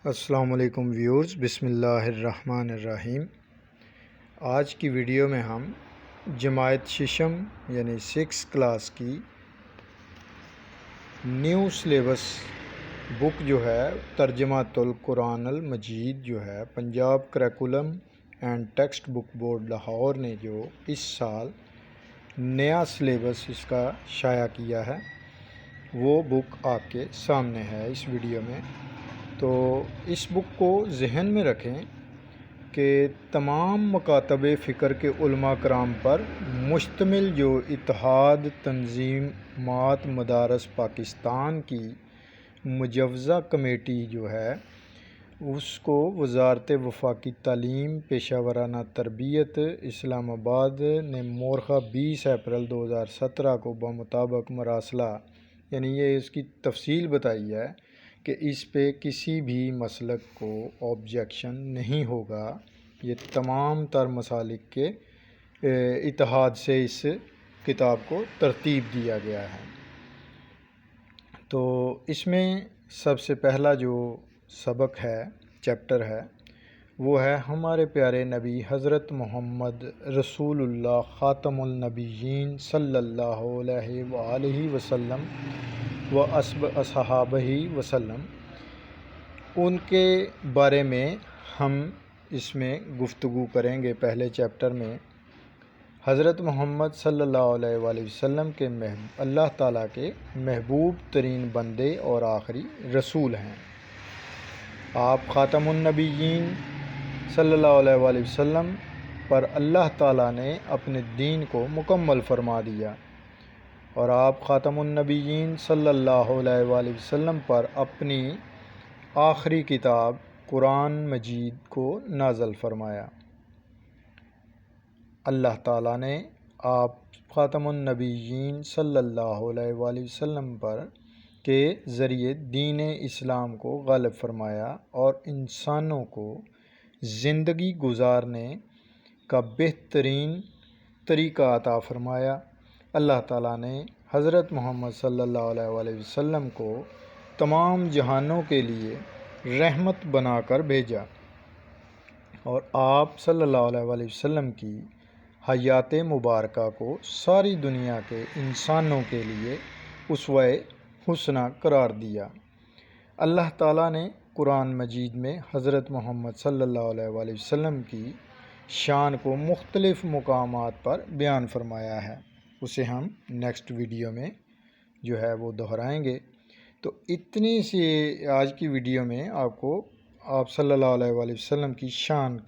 السلام علیکم ویورز، بسم اللہ الرحمن الرحیم۔ آج کی ویڈیو میں ہم جماعت ششم یعنی 6 کلاس کی نیو سلیبس بک جو ہے ترجمہ القرآن المجید جو ہے Punjab curriculum and text book board Lahore نے جو اس سال نیا سلیبس اس کا شائع کیا ہے وہ بک آپ کے سامنے ہے اس ویڈیو میں۔ تو اس بک کو ذہن میں رکھیں کہ تمام مکاتب فکر کے علماء کرام پر مشتمل جو اتحاد تنظیمات مدارس پاکستان کی مجوزہ کمیٹی جو ہے اس کو وزارت وفاقی تعلیم پیشہ ورانہ تربیت اسلام آباد نے مورخہ 20 اپریل 2017 کو بمطابق مراسلہ یعنی یہ اس کی تفصیل بتائی ہے کہ اس پہ کسی بھی مسلک کو آبجیکشن نہیں ہوگا۔ یہ تمام تر مسالک کے اتحاد سے اس کتاب کو ترتیب دیا گیا ہے۔ تو اس میں سب سے پہلا جو سبق ہے، چیپٹر ہے، وہ ہے ہمارے پیارے نبی حضرت محمد رسول اللہ خاتم النبیین صلی اللہ علیہ وآلہ وسلم و اصحابہ وسلم، ان کے بارے میں ہم اس میں گفتگو کریں گے۔ پہلے چیپٹر میں حضرت محمد صلی اللہ علیہ وآلہ وسلم کے اللہ تعالیٰ کے محبوب ترین بندے اور آخری رسول ہیں۔ آپ خاتم النبیین صلی اللہ علیہ وآلہ وسلم پر اللہ تعالیٰ نے اپنے دین کو مکمل فرما دیا، اور آپ خاتم النبیین صلی اللہ علیہ وآلہ وسلم پر اپنی آخری کتاب قرآن مجید کو نازل فرمایا۔ اللہ تعالیٰ نے آپ خاتم النبیین صلی اللہ علیہ وآلہ وسلم پر کے ذریعے دین اسلام کو غالب فرمایا اور انسانوں کو زندگی گزارنے کا بہترین طریقہ عطا فرمایا۔ اللہ تعالیٰ نے حضرت محمد صلی اللہ علیہ وآلہ وسلم کو تمام جہانوں کے لیے رحمت بنا کر بھیجا، اور آپ صلی اللہ علیہ وآلہ وسلم کی حیات مبارکہ کو ساری دنیا کے انسانوں کے لیے اسوہ حسنہ قرار دیا۔ اللہ تعالیٰ نے قرآن مجید میں حضرت محمد صلی اللہ علیہ وآلہ وسلم کی شان کو مختلف مقامات پر بیان فرمایا ہے، اسے ہم نیکسٹ ویڈیو میں جو ہے وہ دہرائیں گے۔ تو اتنی سی آج کی ویڈیو میں آپ کو آپ صلی اللہ علیہ وآلہ وسلم کی شان